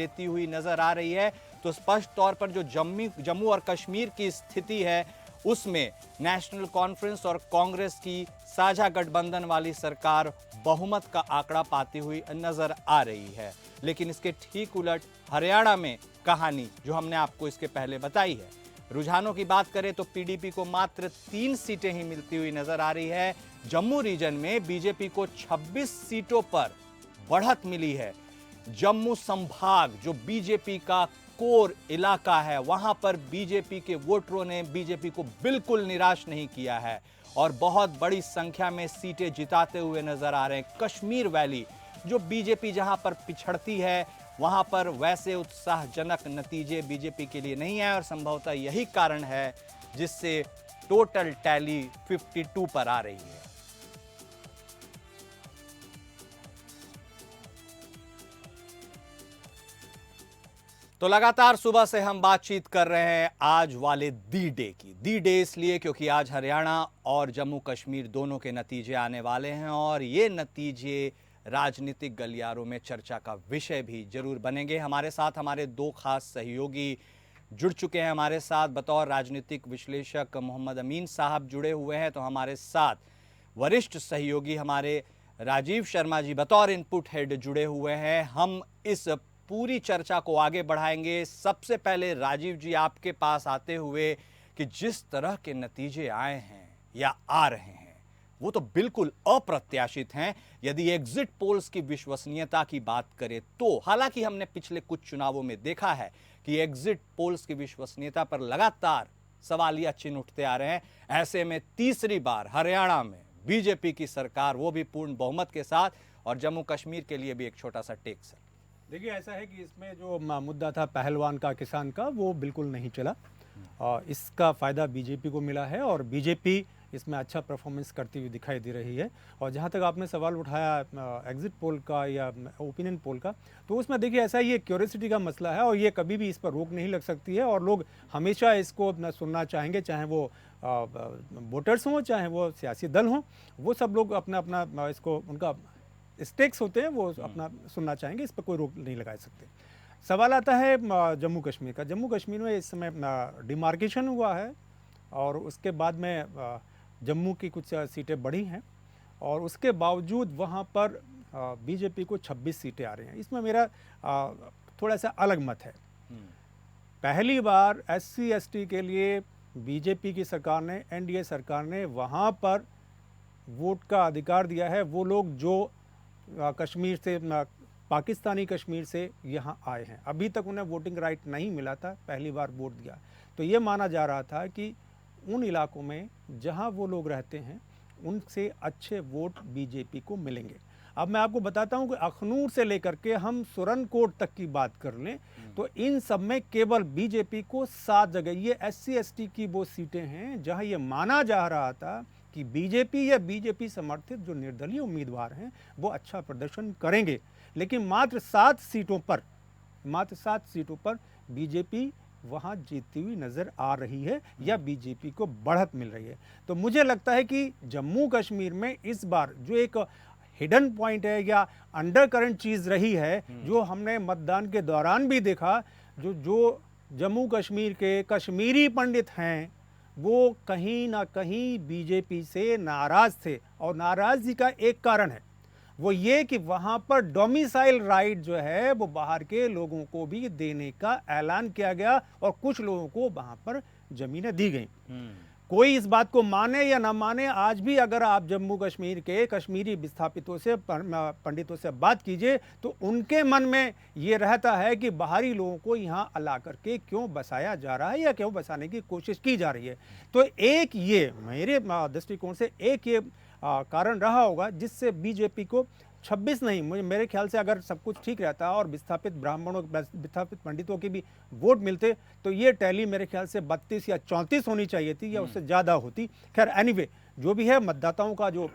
देती हुई नजर आ रही है। तो स्पष्ट तौर पर जो जम्मू और कश्मीर की स्थिति है उसमें नेशनल कॉन्फ्रेंस और कांग्रेस की साझा गठबंधन वाली सरकार बहुमत का आंकड़ा पाती हुई नजर आ रही है। लेकिन इसके ठीक उलट हरियाणा में कहानी जो हमने आपको इसके पहले बताई है। रुझानों की बात करें तो पीडीपी को मात्र 3 सीटें ही मिलती हुई नजर आ रही है। जम्मू रीजन में बीजेपी को 26 सीटों पर बढ़त मिली है। जम्मू संभाग जो बीजेपी का कोर इलाका है, वहां पर बीजेपी के वोटरों ने बीजेपी को बिल्कुल निराश नहीं किया है और बहुत बड़ी संख्या में सीटें जिताते हुए नजर आ रहे हैं। कश्मीर वैली जो बीजेपी जहां पर पिछड़ती है, वहां पर वैसे उत्साहजनक नतीजे बीजेपी के लिए नहीं है और संभवतः यही कारण है जिससे टोटल टैली 52 पर आ रही है। तो लगातार सुबह से हम बातचीत कर रहे हैं आज वाले दी डे की। दी डे इसलिए क्योंकि आज हरियाणा और जम्मू कश्मीर दोनों के नतीजे आने वाले हैं और ये नतीजे राजनीतिक गलियारों में चर्चा का विषय भी जरूर बनेंगे। हमारे साथ हमारे 2 खास सहयोगी जुड़ चुके हैं। हमारे साथ बतौर राजनीतिक विश्लेषक मोहम्मद अमीन साहब जुड़े हुए हैं, तो हमारे साथ वरिष्ठ सहयोगी हमारे राजीव शर्मा जी बतौर इनपुट हेड जुड़े हुए हैं। हम इस पूरी चर्चा को आगे बढ़ाएंगे। सबसे पहले राजीव जी आपके पास आते हुए कि जिस तरह के नतीजे आए हैं या आ रहे हैं वो तो बिल्कुल अप्रत्याशित हैं। यदि एग्जिट पोल्स की विश्वसनीयता की बात करें तो हालांकि हमने पिछले कुछ चुनावों में देखा है कि एग्जिट पोल्स की विश्वसनीयता पर लगातार सवालिया चिन्ह उठते आ रहे हैं। ऐसे में तीसरी बार हरियाणा में बीजेपी की सरकार, वो भी पूर्ण बहुमत के साथ, और जम्मू कश्मीर के लिए भी एक छोटा सा टेक सर। देखिए, ऐसा है कि इसमें जो मुद्दा था पहलवान का, किसान का, वो बिल्कुल नहीं चला और इसका फ़ायदा बीजेपी को मिला है और बीजेपी इसमें अच्छा परफॉर्मेंस करती हुई दिखाई दे रही है। और जहाँ तक आपने सवाल उठाया एग्जिट पोल का या ओपिनियन पोल का, तो उसमें देखिए ऐसा ये क्यूरियोसिटी का मसला है और ये कभी भी इस पर रोक नहीं लग सकती है और लोग हमेशा इसको सुनना चाहेंगे, चाहे वो वोटर्स हों चाहे वो सियासी दल हों। वो सब लोग अपना अपना इसको, उनका स्टेक्स होते हैं, वो अपना सुनना चाहेंगे, इस पर कोई रोक नहीं लगा सकते। सवाल आता है जम्मू कश्मीर का। जम्मू कश्मीर में इस समय डिमार्केशन हुआ है और उसके बाद में जम्मू की कुछ सीटें बढ़ी हैं और उसके बावजूद वहाँ पर बीजेपी को 26 सीटें आ रही हैं। इसमें मेरा थोड़ा सा अलग मत है। पहली बार SC ST के लिए बीजेपी की सरकार ने, NDA सरकार ने वहाँ पर वोट का अधिकार दिया है। वो लोग जो कश्मीर से, पाकिस्तानी कश्मीर से यहाँ आए हैं, अभी तक उन्हें वोटिंग राइट नहीं मिला था, पहली बार वोट दिया। तो ये माना जा रहा था कि उन इलाकों में जहाँ वो लोग रहते हैं उनसे अच्छे वोट बीजेपी को मिलेंगे। अब मैं आपको बताता हूँ कि अखनूर से लेकर के हम सुरनकोट तक की बात कर लें तो इन सब में केवल बीजेपी को 7 जगह, ये SC ST की वो सीटें हैं जहाँ ये माना जा रहा था कि बीजेपी या बीजेपी समर्थित जो निर्दलीय उम्मीदवार हैं वो अच्छा प्रदर्शन करेंगे। लेकिन मात्र 7 सीटों पर बीजेपी वहाँ जीतती हुई नज़र आ रही है या बीजेपी को बढ़त मिल रही है। तो मुझे लगता है कि जम्मू कश्मीर में इस बार जो एक हिडन पॉइंट है या अंडर करंट चीज़ रही है, जो हमने मतदान के दौरान भी देखा, जो जम्मू कश्मीर के कश्मीरी पंडित हैं वो कहीं ना कहीं बीजेपी से नाराज थे और नाराजगी का एक कारण है वो ये कि वहां पर डोमिसाइल राइट जो है वो बाहर के लोगों को भी देने का ऐलान किया गया और कुछ लोगों को वहां पर जमीनें दी गई। कोई इस बात को माने या ना माने, आज भी अगर आप जम्मू कश्मीर के कश्मीरी विस्थापितों से, पंडितों से बात कीजिए तो उनके मन में ये रहता है कि बाहरी लोगों को यहाँ ला करके क्यों बसाया जा रहा है या क्यों बसाने की कोशिश की जा रही है। तो एक ये मेरे दृष्टिकोण से एक ये कारण रहा होगा जिससे बीजेपी को 26 नहीं, मेरे ख्याल से अगर सब कुछ ठीक रहता और विस्थापित ब्राह्मणों, विस्थापित पंडितों के भी वोट मिलते तो ये टैली मेरे ख्याल से 32 या 34 होनी चाहिए थी या उससे ज़्यादा होती। खैर एनीवे, जो भी है, मतदाताओं का जो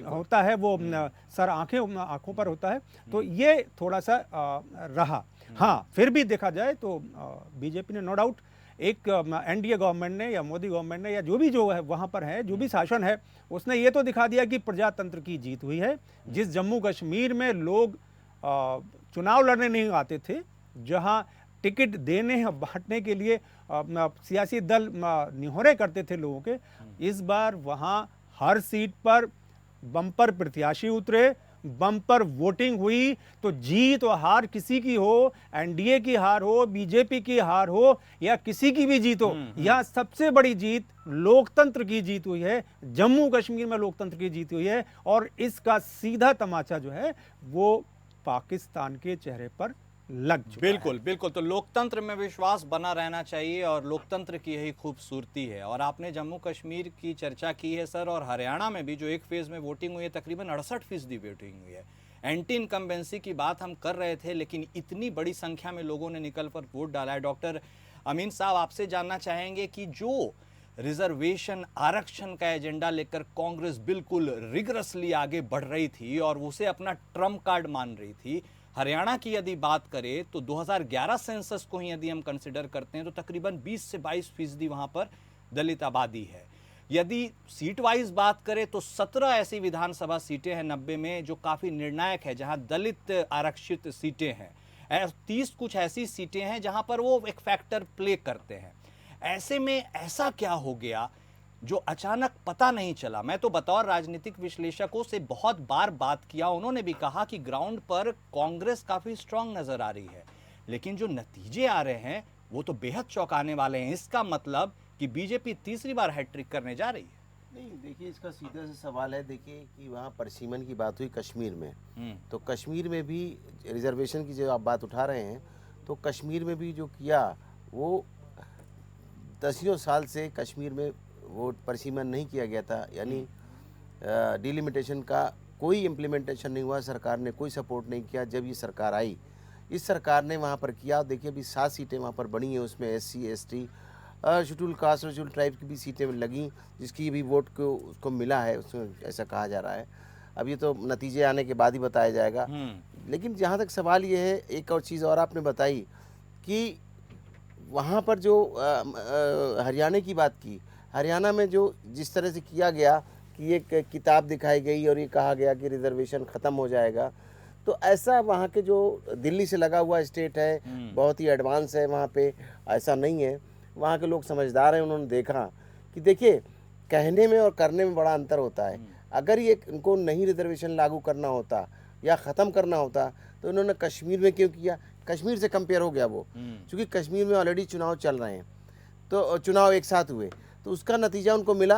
होता है वो सर आंखों पर होता है। तो ये थोड़ा सा रहा। हाँ, फिर भी देखा जाए तो बीजेपी ने नो डाउट एक NDA गवर्नमेंट ने या मोदी गवर्नमेंट ने या जो है वहाँ पर है, जो भी शासन है, उसने ये तो दिखा दिया कि प्रजातंत्र की जीत हुई है। जिस जम्मू कश्मीर में लोग चुनाव लड़ने नहीं आते थे, जहां टिकट देने और बांटने के लिए सियासी दल निहोरे करते थे लोगों के, इस बार वहां हर सीट पर बम्पर प्रत्याशी उतरे, बम्पर वोटिंग हुई। तो जीत और हार किसी की हो, एनडीए की हार हो, बीजेपी की हार हो या किसी की भी जीत हो, यह सबसे बड़ी जीत लोकतंत्र की जीत हुई है। जम्मू कश्मीर में लोकतंत्र की जीत हुई है और इसका सीधा तमाचा जो है वो पाकिस्तान के चेहरे पर लग चुका बिल्कुल बिल्कुल। तो लोकतंत्र में विश्वास बना रहना चाहिए और लोकतंत्र की यही खूबसूरती है। और आपने जम्मू कश्मीर की चर्चा की है सर, और हरियाणा में भी जो एक फेज में वोटिंग हुई है, तकरीबन 68% वोटिंग हुई है। एंटी इनकम्बेंसी की बात हम कर रहे थे, लेकिन इतनी बड़ी संख्या में लोगों ने निकल कर वोट डाला है। डॉक्टर अमीन साहब, आपसे जानना चाहेंगे कि जो रिजर्वेशन आरक्षण का एजेंडा लेकर कांग्रेस बिल्कुल रिगरसली आगे बढ़ रही थी और उसे अपना ट्रम्प कार्ड मान रही थी, हरियाणा की यदि बात करें तो 2011 सेंसस को ही यदि हम कंसिडर करते हैं तो तकरीबन 20 से 22% वहां पर दलित आबादी है। यदि सीट वाइज बात करें तो 17 ऐसी विधानसभा सीटें हैं 90 में जो काफी निर्णायक है, जहां दलित आरक्षित सीटें हैं। 30 कुछ ऐसी सीटें हैं जहां पर वो एक फैक्टर प्ले करते हैं। ऐसे में ऐसा क्या हो गया जो अचानक पता नहीं चला? मैं तो बतौर राजनीतिक विश्लेषकों से बहुत बार बात किया, उन्होंने भी कहा कि ग्राउंड पर कांग्रेस काफी स्ट्रांग नजर आ रही है, लेकिन जो नतीजे आ रहे हैं वो तो बेहद चौंकाने वाले हैं। इसका मतलब कि बीजेपी तीसरी बार हैट्रिक करने जा रही है। नहीं, देखिए इसका सीधा सा सवाल है। देखिए कि वहाँ परसीमन की बात हुई कश्मीर में, तो कश्मीर में भी रिजर्वेशन की जो आप बात उठा रहे हैं, तो कश्मीर में भी जो किया वो दसियों साल से कश्मीर में वोट परिसीमन नहीं किया गया था, यानी डिलिमिटेशन का कोई इम्प्लीमेंटेशन नहीं हुआ, सरकार ने कोई सपोर्ट नहीं किया। जब ये सरकार आई, इस सरकार ने वहाँ पर किया। देखिए अभी 7 सीटें वहाँ पर बनी हैं, उसमें SC ST schedule caste schedule tribe की भी सीटें लगी, जिसकी भी वोट को उसको मिला है, उसमें ऐसा कहा जा रहा है। अब ये तो नतीजे आने के बाद ही बताया जाएगा। लेकिन जहाँ तक सवाल ये है, एक और चीज़ और आपने बताई कि वहाँ पर जो हरियाणा की बात की, हरियाणा में जो जिस तरह से किया गया कि एक किताब दिखाई गई और ये कहा गया कि रिजर्वेशन ख़त्म हो जाएगा, तो ऐसा वहाँ के जो दिल्ली से लगा हुआ स्टेट है, बहुत ही एडवांस है, वहाँ पे ऐसा नहीं है। वहाँ के लोग समझदार हैं, उन्होंने देखा कि देखिए कहने में और करने में बड़ा अंतर होता है। अगर ये इनको नहीं रिजर्वेशन लागू करना होता या ख़त्म करना होता तो इन्होंने कश्मीर में क्यों किया? कश्मीर से कंपेयर हो गया वो, क्योंकि कश्मीर में ऑलरेडी चुनाव चल रहे हैं, तो चुनाव एक साथ हुए, तो उसका नतीजा उनको मिला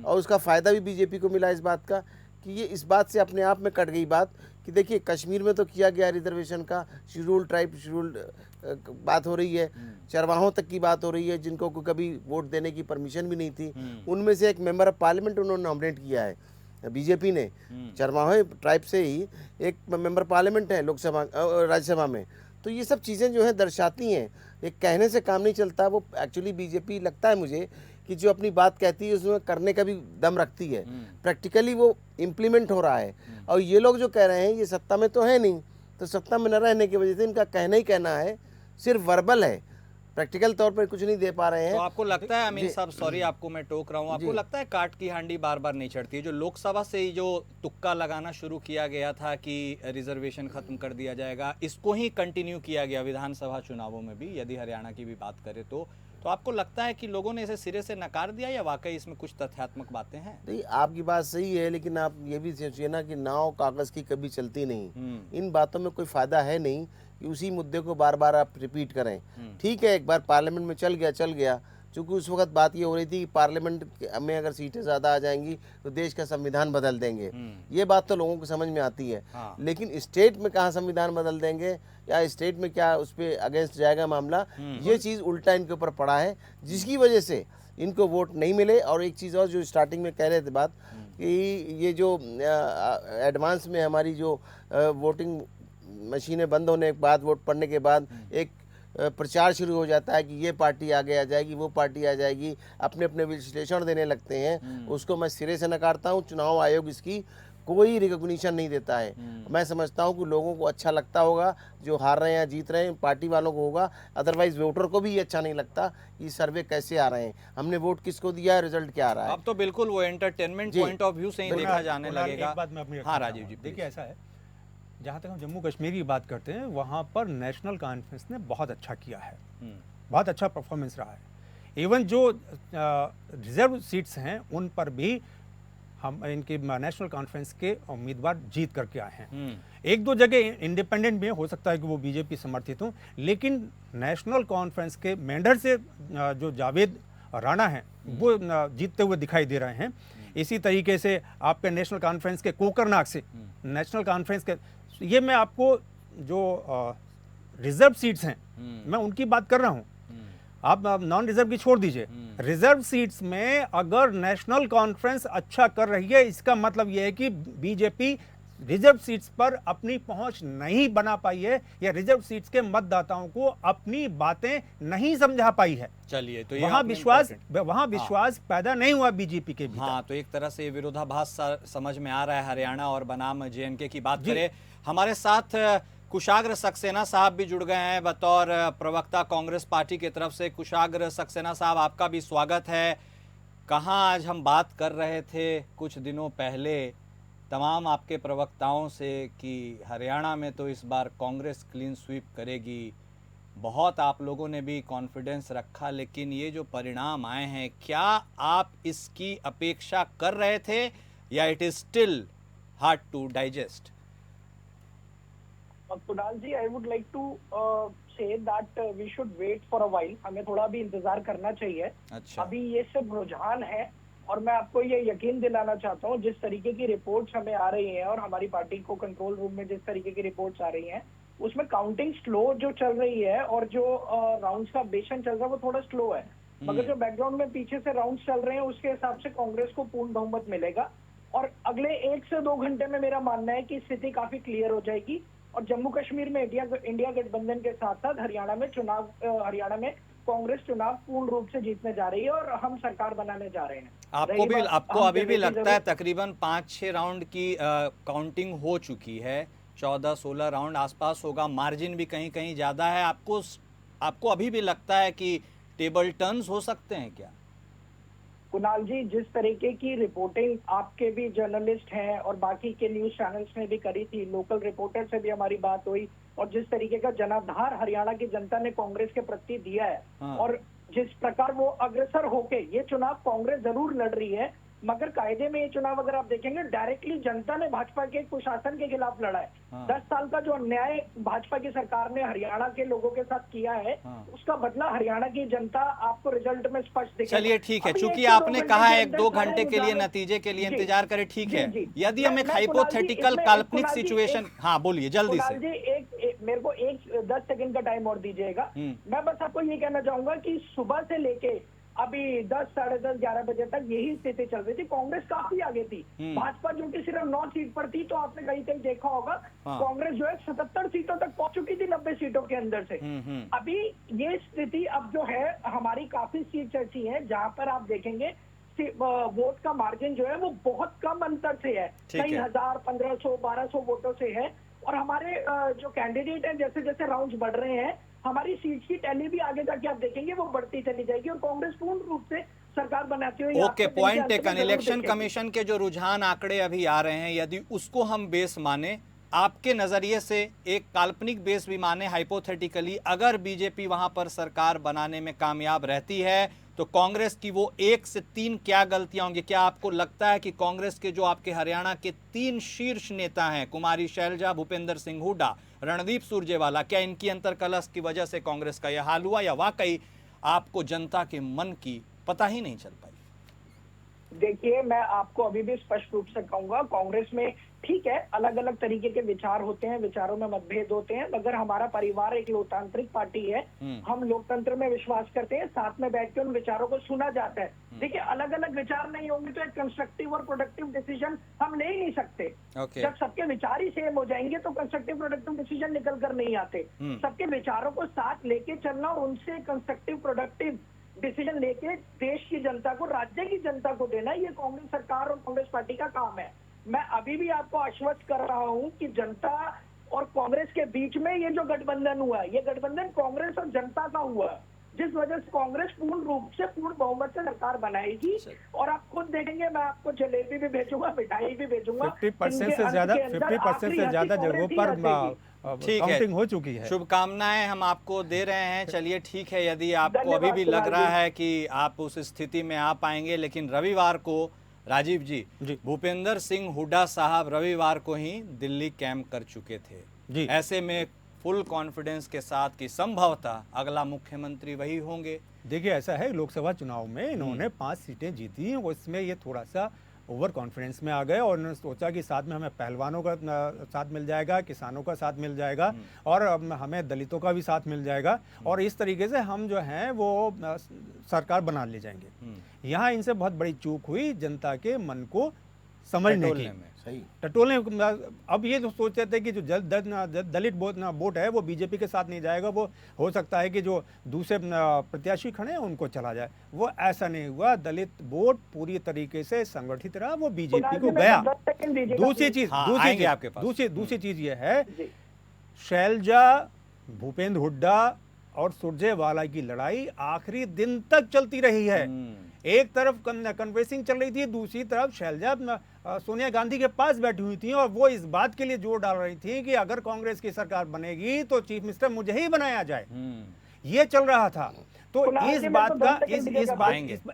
और उसका फ़ायदा भी बीजेपी को मिला इस बात का कि ये इस बात से अपने आप में कट गई बात कि देखिए कश्मीर में तो किया गया रिजर्वेशन का, शेड्यूल ट्राइब शेड्यूल बात हो रही है, चरवाहों तक की बात हो रही है, जिनको कभी वोट देने की परमिशन भी नहीं थी, उनमें से एक मेंबर ऑफ पार्लियामेंट उन्होंने नॉमिनेट किया है बीजेपी ने। चरवाहों ट्राइब से ही एक मेंबर पार्लियामेंट है लोकसभा राज्यसभा में। तो ये सब चीज़ें जो है दर्शाती हैं, एक कहने से काम नहीं चलता। वो एक्चुअली बीजेपी लगता है मुझे कि जो अपनी बात कहती है उसमें करने का भी दम रखती है, प्रैक्टिकली वो इम्प्लीमेंट हो रहा है। और ये लोग जो कह रहे हैं ये सत्ता में तो है नहीं, तो सत्ता में न रहने की वजह से इनका कहना ही कहना है, सिर्फ वर्बल है, प्रैक्टिकल तौर पर कुछ नहीं दे पा रहे हैं। तो आपको लगता है अमीन साहब, सॉरी आपको मैं टोक रहा हूँ, आपको लगता है काट की हांडी बार बार नहीं चढ़ती है? जो लोकसभा से ही जो तुक्का लगाना शुरू किया गया था कि रिजर्वेशन खत्म कर दिया जाएगा, इसको ही कंटिन्यू किया गया विधानसभा चुनावों में भी, यदि हरियाणा की भी बात करें तो आपको लगता है कि लोगों ने इसे सिरे से नकार दिया या वाकई इसमें कुछ तथ्यात्मक बातें हैं? नहीं, आपकी बात सही है, लेकिन आप ये भी सोचिए ना कि नाव कागज की कभी चलती नहीं। इन बातों में कोई फायदा है नहीं कि उसी मुद्दे को बार बार आप रिपीट करें। ठीक है, एक बार पार्लियामेंट में चल गया, चूँकि उस वक्त बात ये हो रही थी कि पार्लियामेंट में अगर सीटें ज़्यादा आ जाएंगी तो देश का संविधान बदल देंगे। ये बात तो लोगों को समझ में आती है। लेकिन स्टेट में कहाँ संविधान बदल देंगे या स्टेट में क्या उस पर अगेंस्ट जाएगा मामला, ये चीज़ उल्टा इनके ऊपर पड़ा है, जिसकी वजह से इनको वोट नहीं मिले। और एक चीज़ और जो स्टार्टिंग में कह रहे थे बात कि ये जो एडवांस में हमारी जो वोटिंग मशीनें बंद होने के बाद, वोट पड़ने के बाद एक प्रचार शुरू हो जाता है कि ये पार्टी आगे आ जाएगी, वो पार्टी आ जाएगी, अपने अपने विश्लेषण देने लगते हैं। उसको मैं सिरे से नकारता हूँ। चुनाव आयोग इसकी कोई रिकॉग्निशन नहीं देता है। मैं समझता हूँ कि लोगों को अच्छा लगता होगा, जो हार रहे हैं या जीत रहे हैं पार्टी वालों को होगा, अदरवाइज वोटर को भी ये अच्छा नहीं लगता कि सर्वे कैसे आ रहे हैं, हमने वोट किसको दिया है, रिजल्ट क्या आ रहा है। अब तो बिल्कुल वो एंटरटेनमेंट पॉइंट ऑफ व्यू से ही देखा जाने लगेगा। एक बात मैं अपनी हाँ राजीव जी, देखिए ऐसा है, जहाँ तक हम जम्मू कश्मीर की बात करते हैं, वहाँ पर नेशनल कॉन्फ्रेंस ने बहुत अच्छा किया है, हम्म, बहुत अच्छा परफॉर्मेंस रहा है। इवन जो रिजर्व सीट्स हैं उन पर भी हम इनकी नेशनल कॉन्फ्रेंस के उम्मीदवार जीत करके आए हैं। एक दो जगह इंडिपेंडेंट में हो सकता है कि वो बीजेपी समर्थित हों, लेकिन नेशनल कॉन्फ्रेंस के मेंढर से जो जावेद राणा हैं वो जीतते हुए दिखाई दे रहे हैं। इसी तरीके से आपके नेशनल कॉन्फ्रेंस के कोकरनाग से नेशनल कॉन्फ्रेंस के, ये मैं आपको जो रिजर्व सीट्स हैं मैं उनकी बात कर रहा हूँ, आप नॉन रिजर्व की छोड़ दीजिए। रिजर्व सीट्स में अगर नेशनल कॉन्फ्रेंस अच्छा कर रही है, इसका मतलब यह है कि बीजेपी रिजर्व सीट्स पर अपनी पहुंच नहीं बना पाई है, या रिजर्व सीट्स के मतदाताओं को अपनी बातें नहीं समझा पाई है। चलिए, तो ये वहां आपने विश्वास पैदा नहीं हुआ बीजेपी के भीतर। हाँ, तो एक तरह से ये विरोधाभास समझ में आ रहा है। हरियाणा और बनाम जेएनके की बात करें, हमारे साथ कुशाग्र सक्सेना साहब भी जुड़ गए हैं बतौर प्रवक्ता कांग्रेस पार्टी की तरफ से। कुशाग्र सक्सेना साहब, आपका भी स्वागत है। कहाँ आज हम बात कर रहे थे कुछ दिनों पहले तमाम आपके प्रवक्ताओं से कि हरियाणा में तो इस बार कांग्रेस क्लीन स्वीप करेगी, बहुत आप लोगों ने भी कॉन्फिडेंस रखा, लेकिन ये जो परिणाम आए हैं, क्या आप इसकी अपेक्षा कर रहे थे या it is still hard to digest? Kunal ji, I would like to say that we should wait for a while. हमें थोड़ा भी इंतजार करना चाहिए। अच्छा। अभी ये सब रुझान है और मैं आपको ये यकीन दिलाना चाहता हूँ, जिस तरीके की रिपोर्ट्स हमें आ रही हैं और हमारी पार्टी को कंट्रोल रूम में जिस तरीके की रिपोर्ट्स आ रही हैं, उसमें काउंटिंग स्लो जो चल रही है और जो राउंड्स का बेशन चल रहा है वो थोड़ा स्लो है, मगर जो बैकग्राउंड में पीछे से राउंड्स चल रहे हैं उसके हिसाब से कांग्रेस को पूर्ण बहुमत मिलेगा। और अगले 1 से 2 घंटे में मेरा मानना है कि स्थिति काफी क्लियर हो जाएगी और जम्मू कश्मीर में इंडिया गठबंधन के साथ साथ हरियाणा में कांग्रेस चुनाव पूर्ण रूप से जीतने जा रही है और हम सरकार बनाने जा रहे हैं। आपको अभी भी लगता है तकरीबन 5-6 राउंड की काउंटिंग हो चुकी है, 14-16 राउंड आसपास होगा, मार्जिन भी कहीं कहीं ज्यादा है। आपको अभी भी लगता है कि टेबल टर्न्स हो सकते हैं क्या? कुणाल जी, जिस तरीके की रिपोर्टिंग आपके भी जर्नलिस्ट हैं और बाकी के न्यूज चैनल्स ने भी करी थी, लोकल रिपोर्टर से भी हमारी बात हुई, और जिस तरीके का जनाधार हरियाणा की जनता ने कांग्रेस के प्रति दिया है और जिस प्रकार वो अग्रसर होके ये चुनाव कांग्रेस जरूर लड़ रही है, मगर कायदे में ये चुनाव अगर आप देखेंगे डायरेक्टली जनता ने भाजपा के कुशासन के खिलाफ लड़ा है। 10 साल का जो अन्याय भाजपा की सरकार ने हरियाणा के लोगों के साथ किया है, उसका बदला हरियाणा की जनता आपको रिजल्ट में स्पष्ट दिखेगा। चलिए, ठीक है, चूंकि आपने कहा 1-2 घंटे के लिए नतीजे के लिए इंतजार करें, ठीक है। यदि हम एक हाइपोथेटिकल काल्पनिक सिचुएशन, हाँ बोलिए जल्दी से। मेरे को 10 सेकंड का टाइम और दीजिएगा। मैं बस आपको ये कहना चाहूंगा कि सुबह से लेके अभी 10, साढ़े 10, 11 बजे तक यही स्थिति चल रही थी। कांग्रेस काफी आगे थी, भाजपा जो कि सिर्फ 9 सीट पर थी, तो आपने कहीं कहीं देखा होगा कांग्रेस जो है 77 सीटों तक पहुंच चुकी थी 90 सीटों के अंदर से। अभी ये स्थिति अब जो है, हमारी काफी सीट्स ऐसी हैं जहां पर आप देखेंगे वोट का मार्जिन जो है वो बहुत कम अंतर से है, कई हजार, 1500, 1200 वोटों से है। और हमारे जो कैंडिडेट हैं, जैसे जैसे राउंड्स बढ़ रहे हैं, हमारी सीट की टैली भी आगे जाके आप देखेंगे वो बढ़ती चली जाएगी और कांग्रेस पूर्ण रूप से सरकार बनाती हुई। Okay, point taken. Election commission के जो रुझान आंकड़े अभी आ रहे हैं, यदि उसको हम बेस माने, आपके नजरिए से एक काल्पनिक बेस भी माने, हाइपोथेटिकली अगर बीजेपी वहां पर सरकार बनाने में कामयाब रहती है तो कांग्रेस की वो 1 से 3 क्या गलतियां होंगी? क्या आपको लगता है कि कांग्रेस के जो आपके हरियाणा के 3 शीर्ष नेता हैं, कुमारी शैलजा, भूपेंद्र सिंह हुड्डा, रणदीप सुरजेवाला, क्या इनकी अंतरकलह की वजह से कांग्रेस का यह हाल हुआ, या वाकई आपको जनता के मन की पता ही नहीं चल पाई? देखिए, मैं आपको अभी भी स्पष्ट रूप से कहूंगा, कांग्रेस में ठीक है अलग अलग तरीके के विचार होते हैं, विचारों में मतभेद होते हैं, मगर हमारा परिवार एक लोकतांत्रिक पार्टी है। हम लोकतंत्र में विश्वास करते हैं, साथ में बैठ के उन विचारों को सुना जाता है। देखिए, अलग अलग विचार नहीं होंगे तो एक कंस्ट्रक्टिव और प्रोडक्टिव डिसीजन हम ले ही नहीं सकते। जब सबके विचार ही सेम हो जाएंगे तो कंस्ट्रक्टिव प्रोडक्टिव डिसीजन निकल कर नहीं आते। सबके विचारों को साथ लेके चलना और उनसे कंस्ट्रक्टिव प्रोडक्टिव डिसीजन लेके देश की जनता को, राज्य की जनता को देना, ये कांग्रेस सरकार और कांग्रेस पार्टी का काम है। मैं अभी भी आपको आश्वस्त कर रहा हूं कि जनता और कांग्रेस के बीच में ये जो गठबंधन हुआ है, ये गठबंधन कांग्रेस और जनता का हुआ है। जिस वजह से कांग्रेस पूर्ण रूप से पूर्ण बहुमत से सरकार बनाएगी। और आप खुद देखेंगे, मैं आपको जलेबी भी भेजूंगा, मिठाई भी भेजूंगा। 50% से ज्यादा जगहों पर ठीक है, काउंटिंग हो चुकी है। शुभकामनाएं हम आपको दे रहे हैं। चलिए ठीक है, यदि आपको धन्यवाद अभी भी लग कुणाल रहा जी। है कि आप उस स्थिति में आ पाएंगे, लेकिन रविवार को राजीव जी, भूपेंद्र सिंह हुड्डा साहब रविवार को ही दिल्ली कैंप कर चुके थे जी। ऐसे में फुल कॉन्फिडेंस के साथ कि संभवतः अगला मुख्यमंत्री वही होंगे। देखिए, ऐसा है, लोकसभा चुनाव में इन्होंने 5 सीटें जीती, उसमें ये थोड़ा सा ओवर कॉन्फिडेंस में आ गए और उन्होंने सोचा कि साथ में हमें पहलवानों का साथ मिल जाएगा, किसानों का साथ मिल जाएगा और हमें दलितों का भी साथ मिल जाएगा और इस तरीके से हम जो हैं वो सरकार बना ले जाएंगे। यहाँ इनसे बहुत बड़ी चूक हुई जनता के मन को समझने की। सही टटोलने। अब ये तो सोचते थे कि जो दलित वोट है वो बीजेपी के साथ नहीं जाएगा, वो हो सकता है कि जो दूसरे प्रत्याशी खड़े हैं उनको चला जाए। वो ऐसा नहीं हुआ, दलित वोट पूरी तरीके से संगठित रहा, वो बीजेपी को गया। दूसरी चीज ये है, शैलजा, भूपेंद्र हुड्डा और सुरजेवाला की लड़ाई आखिरी दिन तक चलती रही है। एक तरफ कन्वेंसिंग चल रही थी, दूसरी तरफ शैलजा सोनिया गांधी के पास बैठी हुई थी और वो इस बात के लिए जोर डाल रही थी कि अगर कांग्रेस की सरकार बनेगी तो चीफ मिनिस्टर मुझे ही बनाया जाए। ये चल रहा था। तो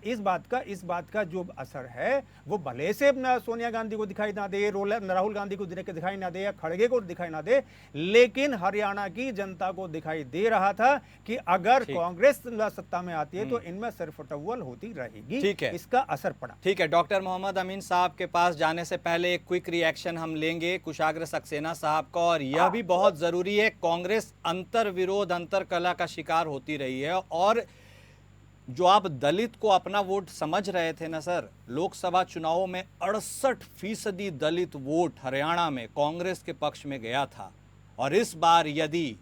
इस बात का जो असर है वो भले से सोनिया गांधी को दिखाई ना दे, राहुल गांधी को दिखाई ना दे या खड़गे को दिखाई ना दे, लेकिन हरियाणा की जनता को दिखाई दे रहा था कि अगर कांग्रेस सत्ता में आती है तो इनमें सरफटव्वल होती रहेगी। ठीक है, इसका असर पड़ा। ठीक है, डॉक्टर मोहम्मद अमीन साहब के पास जाने से पहले एक क्विक रिएक्शन हम लेंगे कुशाग्र सक्सेना साहब का, और यह भी बहुत जरूरी है। कांग्रेस अंतर विरोध, अंतर कला का शिकार होती रही है और जो आप दलित को अपना वोट समझ रहे थे ना सर, लोकसभा चुनावों में 68% दलित वोट हरियाणा में कांग्रेस के पक्ष में गया था और इस बार यदि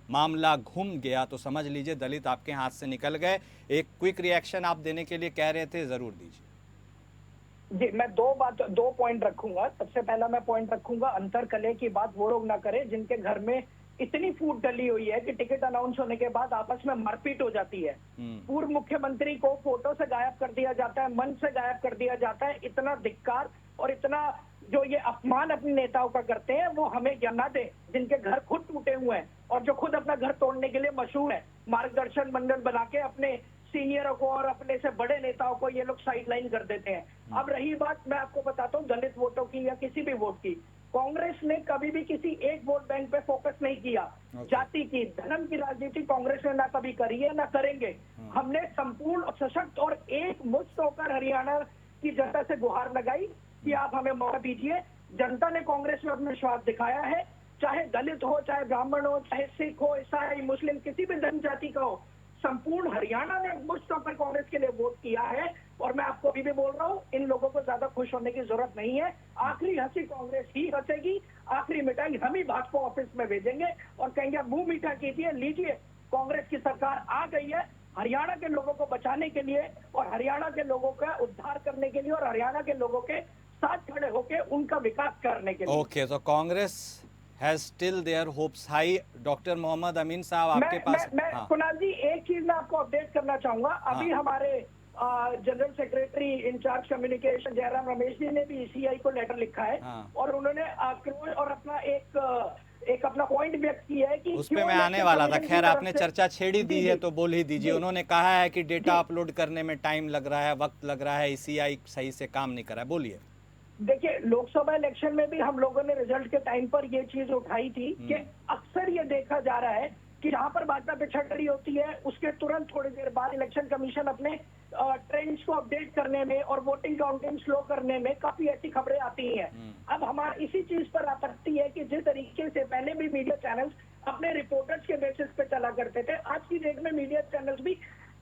मामला घूम गया तो समझ लीजिए दलित आपके हाथ से निकल गए। एक क्विक रिएक्शन आप देने के लिए कह रहे थे, जरूर दीजिए। जी, मैं दो पॉइंट रखूंगा। सबसे पहला मैं पॉइंट रखूंगा, अंतर कले की बात वो लोग ना करें जिनके घर में इतनी फूट डली हुई है कि टिकट अनाउंस होने के बाद आपस में मारपीट हो जाती है। पूर्व मुख्यमंत्री को फोटो से गायब कर दिया जाता है, मन से गायब कर दिया जाता है। इतना धिक्कार और इतना जो ये अपमान अपने नेताओं का करते हैं वो हमें ना दे, जिनके घर खुद टूटे हुए हैं और जो खुद अपना घर तोड़ने के लिए मशहूर है। मार्गदर्शन मंडल बना के अपने सीनियरों को और अपने से बड़े नेताओं को ये लोग साइडलाइन कर देते हैं। अब रही बात, मैं आपको बताता हूँ दलित वोटों की या किसी भी वोट की, कांग्रेस ने कभी भी किसी एक वोट बैंक पे फोकस नहीं किया। जाति की, धर्म की राजनीति कांग्रेस ने ना कभी करी है ना करेंगे। हमने संपूर्ण सशक्त और एक मुश्त होकर हरियाणा की जनता से गुहार लगाई कि आप हमें मौका दीजिए। जनता ने कांग्रेस में अपना विश्वास दिखाया है, चाहे दलित हो, चाहे ब्राह्मण हो, चाहे सिख हो, ईसाई, मुस्लिम, किसी भी धर्म जाति का हो। संपूर्ण हरियाणा ने मुश्त होकर कांग्रेस के लिए वोट किया है और मैं आपको अभी भी बोल रहा हूँ, इन लोगों को ज्यादा खुश होने की जरूरत नहीं है। आखिरी हंसी कांग्रेस ही हंसेगी, आखिरी मिठाई हम ही भाजपा ऑफिस में भेजेंगे और कहेंगे मुंह मीठा कीजिए, लीजिए कांग्रेस की सरकार आ गई है हरियाणा के लोगों को बचाने के लिए और हरियाणा के लोगों का उद्धार करने के लिए और हरियाणा के लोगों के साथ खड़े होकर उनका विकास करने के लिए। ओके, तो Congress has still their hopes high। Doctor Mohammad Amin Sahab आपके पास। मैं कुणाल जी एक चीज मैं आपको अपडेट करना चाहूंगा। अभी हमारे general secretary incharge communication Jairam Ramesh ji ने भी ईसीआई को लेटर लिखा है और उन्होंने आक्रोश और अपना एक अपना पॉइंट व्यक्त किया है कि उस पे मैं आने वाला था। खैर, आपने चर्चा छेड़ी दी है तो बोल ही दीजिए। उन्होंने कहा है कि डेटा अपलोड करने में टाइम लग रहा है, वक्त लग रहा है, ईसीआई सही से काम नहीं कर रहा है। बोलिए। देखिए, लोकसभा इलेक्शन में भी हम लोगों ने रिजल्ट के टाइम पर ये चीज उठाई थी कि अक्सर ये देखा जा रहा है कि जहां पर भाजपा पिछड़ रही होती है उसके तुरंत थोड़ी देर बाद इलेक्शन कमीशन अपने ट्रेंड्स को अपडेट करने में और वोटिंग काउंटिंग स्लो करने में काफी ऐसी खबरें आती हैं। अब हमारी इसी चीज पर आपत्ति है कि जिस तरीके से पहले भी मीडिया चैनल्स अपने रिपोर्टर्स के बेसिस पे चला करते थे, आज की डेट में मीडिया चैनल्स भी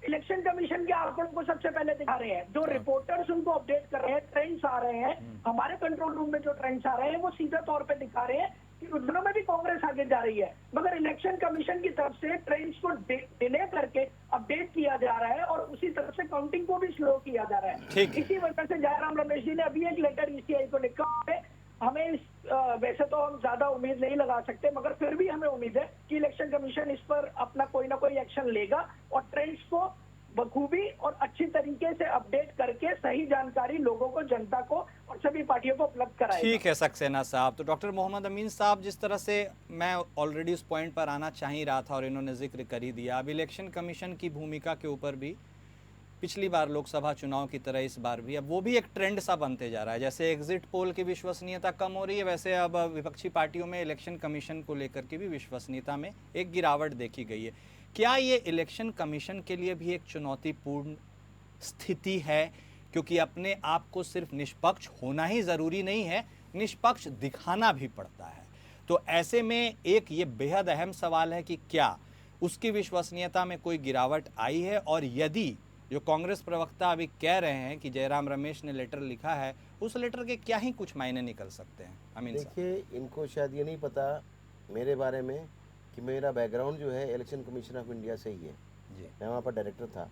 इलेक्शन कमीशन के आंकड़ों को सबसे पहले दिखा रहे हैं। जो रिपोर्टर्स उनको अपडेट कर रहे हैं, ट्रेंड्स आ रहे हैं, हमारे कंट्रोल रूम में जो ट्रेंड्स आ रहे हैं वो सीधा तौर पे दिखा रहे हैं कि रुझानों में भी कांग्रेस आगे जा रही है। मगर इलेक्शन कमीशन की तरफ से ट्रेंड्स को डिले करके अपडेट किया जा रहा है और उसी तरफ से काउंटिंग को भी स्लो किया जा रहा है। इसी वजह से जयराम रमेश जी ने अभी एक लेटर ईसीआई को लिखा है, हमें वैसे तो हम ज्यादा उम्मीद नहीं लगा सकते, मगर फिर भी हमें उम्मीद है कि इलेक्शन कमीशन इस पर अपना कोई ना कोई एक्शन लेगा और ट्रेंड्स को बखूबी और अच्छी तरीके से अपडेट करके सही जानकारी लोगों को, जनता को और सभी पार्टियों को उपलब्ध कराएगा। ठीक है सक्सेना साहब। तो डॉक्टर मोहम्मद अमीन साहब, जिस तरह से मैं ऑलरेडी उस पॉइंट पर आना चाह ही रहा था और इन्होंने जिक्र कर ही दिया, अब इलेक्शन कमीशन की भूमिका के ऊपर भी पिछली बार लोकसभा चुनाव की तरह इस बार भी अब वो भी एक ट्रेंड सा बनते जा रहा है। जैसे एग्जिट पोल की विश्वसनीयता कम हो रही है, वैसे अब विपक्षी पार्टियों में इलेक्शन कमीशन को लेकर के भी विश्वसनीयता में एक गिरावट देखी गई है। क्या ये इलेक्शन कमीशन के लिए भी एक चुनौतीपूर्ण स्थिति है? क्योंकि अपने आप को सिर्फ निष्पक्ष होना ही ज़रूरी नहीं है, निष्पक्ष दिखाना भी पड़ता है। तो ऐसे में एक ये बेहद अहम सवाल है कि क्या उसकी विश्वसनीयता में कोई गिरावट आई है, और यदि जो कांग्रेस प्रवक्ता अभी कह रहे हैं कि जयराम रमेश ने लेटर लिखा है, उस लेटर के क्या ही कुछ मायने निकल सकते हैं? अमीन साहब, देखिए, इनको शायद ये नहीं पता मेरे बारे में कि मेरा बैकग्राउंड जो है इलेक्शन कमीशन ऑफ इंडिया से ही है जी। मैं वहाँ पर डायरेक्टर था,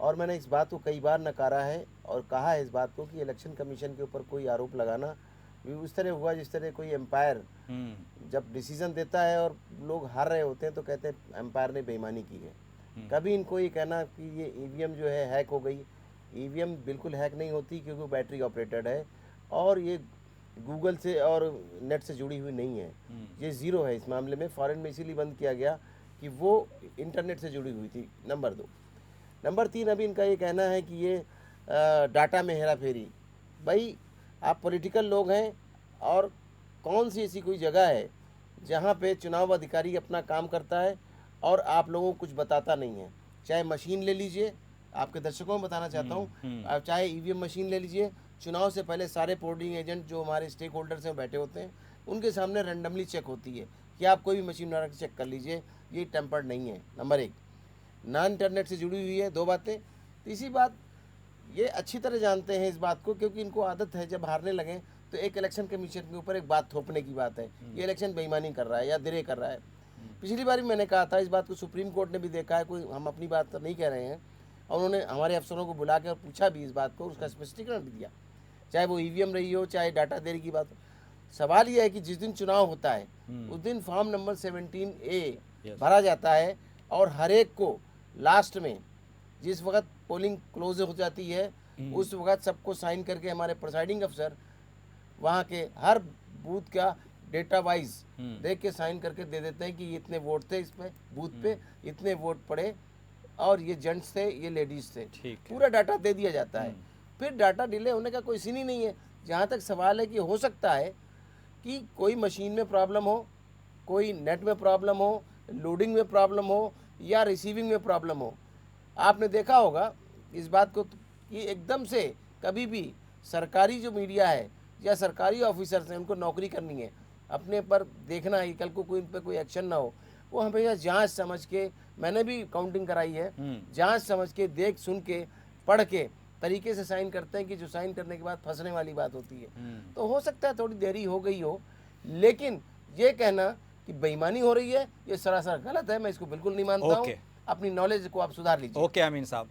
और मैंने इस बात को कई बार नकारा है और कहा है इस बात को कि इलेक्शन कमीशन के ऊपर कोई आरोप लगाना भी उस तरह हुआ जिस तरह कोई एम्पायर जब डिसीजन देता है और लोग हार रहे होते हैं तो कहते हैं एम्पायर ने बेईमानी की है। कभी इनको ये कहना कि ये ईवीएम जो है हैक हो गई, ईवीएम बिल्कुल हैक नहीं होती, क्योंकि बैटरी ऑपरेटेड है और ये गूगल से और नेट से जुड़ी हुई नहीं है। ये ज़ीरो है इस मामले में। फॉरेन में इसीलिए बंद किया गया कि वो इंटरनेट से जुड़ी हुई थी, नंबर 2। नंबर 3, अभी इनका ये कहना है कि ये डाटा में हेरा फेरी। भाई, आप पॉलिटिकल लोग हैं, और कौन सी ऐसी कोई जगह है जहाँ पे चुनाव अधिकारी अपना काम करता है और आप लोगों को कुछ बताता नहीं है? चाहे मशीन ले लीजिए, आपके दर्शकों में बताना चाहता हूँ, आप चाहे ईवीएम मशीन ले लीजिए, चुनाव से पहले सारे पोलिंग एजेंट जो हमारे स्टेक होल्डर्स हैं बैठे होते हैं, उनके सामने रैंडमली चेक होती है कि आप कोई भी मशीन बना के चेक कर लीजिए, ये टेम्पर्ड नहीं है। नंबर 1, ना इंटरनेट से जुड़ी हुई है। 2 बातें। तीसरी बात, ये अच्छी तरह जानते हैं इस बात को, क्योंकि इनको आदत है जब हारने लगें तो एक इलेक्शन कमीशन के ऊपर एक बात थोपने की बात है, ये इलेक्शन बेईमानी कर रहा है या दिरे कर रहा है। पिछली बार भी मैंने कहा था, इस बात को सुप्रीम कोर्ट ने भी देखा है, कोई हम अपनी बात तो नहीं कह रहे हैं, और उन्होंने हमारे अफसरों को बुला के पूछा भी इस बात को, उसका स्पष्टीकरण भी दिया, चाहे वो ईवीएम रही हो, चाहे डाटा देरी की बात हो। सवाल यह है कि जिस दिन चुनाव होता है उस दिन फॉर्म नंबर 17A भरा जाता है, और हर एक को लास्ट में जिस वक्त पोलिंग क्लोज हो जाती है उस वक्त सबको साइन करके हमारे प्रिसाइडिंग अफसर वहाँ के हर बूथ का डेटा वाइज देख के साइन करके दे देते हैं कि ये इतने वोट थे इस पे बूथ पे, इतने वोट पड़े, और ये जेंट्स थे, ये लेडीज थे, पूरा डाटा दे दिया जाता है। फिर डाटा डिले होने का कोई सीन ही नहीं है। जहाँ तक सवाल है कि हो सकता है कि कोई मशीन में प्रॉब्लम हो, कोई नेट में प्रॉब्लम हो, लोडिंग में प्रॉब्लम हो, या रिसीविंग में प्रॉब्लम हो। आपने देखा होगा इस बात को कि एकदम से कभी भी सरकारी जो मीडिया है या सरकारी ऑफिसर्स हैं, उनको नौकरी करनी है, अपने पर देखना है, कल को कोई इन पर कोई एक्शन ना हो, वो हमेशा जांच समझ के, मैंने भी काउंटिंग कराई है, जांच समझ के, देख सुन के, पढ़ के तरीके से साइन करते हैं कि जो साइन करने के बाद फंसने वाली बात होती है। तो हो सकता है थोड़ी देरी हो गई हो, लेकिन ये कहना कि बेईमानी हो रही है, ये सरासर गलत है। मैं इसको बिल्कुल नहीं मानता हूँ। अपनी नॉलेज को आप सुधार लीजिए। ओके अमीन साहब,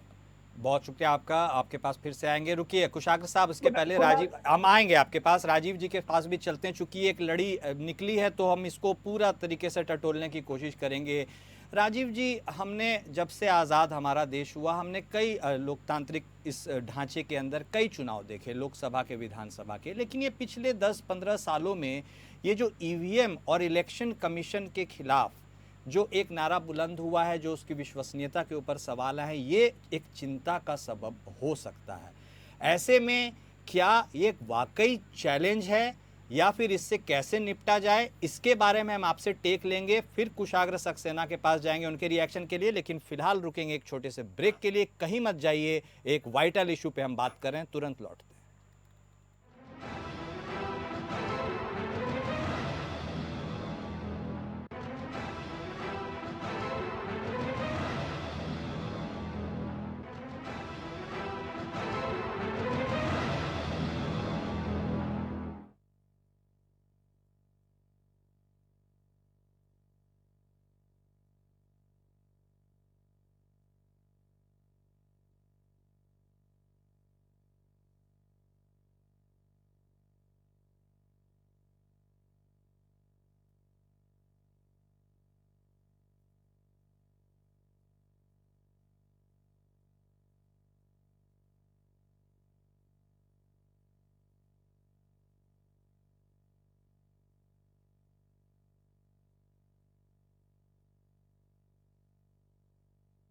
बहुत शुक्रिया आपका। आपके पास फिर से आएंगे, रुकिए कुशाग्र साहब, इसके पहले राजीव, हम आएंगे आपके पास, राजीव जी के पास भी चलते हैं। चूंकि एक लड़ी निकली है तो हम इसको पूरा तरीके से टटोलने की कोशिश करेंगे। राजीव जी, हमने जब से आज़ाद हमारा देश हुआ, हमने कई लोकतांत्रिक इस ढांचे के अंदर कई चुनाव देखे, लोकसभा के, विधानसभा के, लेकिन ये पिछले 10-15 सालों में ये जो ईवीएम और इलेक्शन कमीशन के खिलाफ जो एक नारा बुलंद हुआ है, जो उसकी विश्वसनीयता के ऊपर सवाल है, ये एक चिंता का सबब हो सकता है। ऐसे में क्या ये वाकई चैलेंज है या फिर इससे कैसे निपटा जाए, इसके बारे में हम आपसे टेक लेंगे, फिर कुशाग्र सक्सेना के पास जाएंगे उनके रिएक्शन के लिए। लेकिन फिलहाल रुकेंगे एक छोटे से ब्रेक के लिए, कहीं मत जाइए, एक वाइटल इशू पे हम बात कर रहे हैं, तुरंत लौट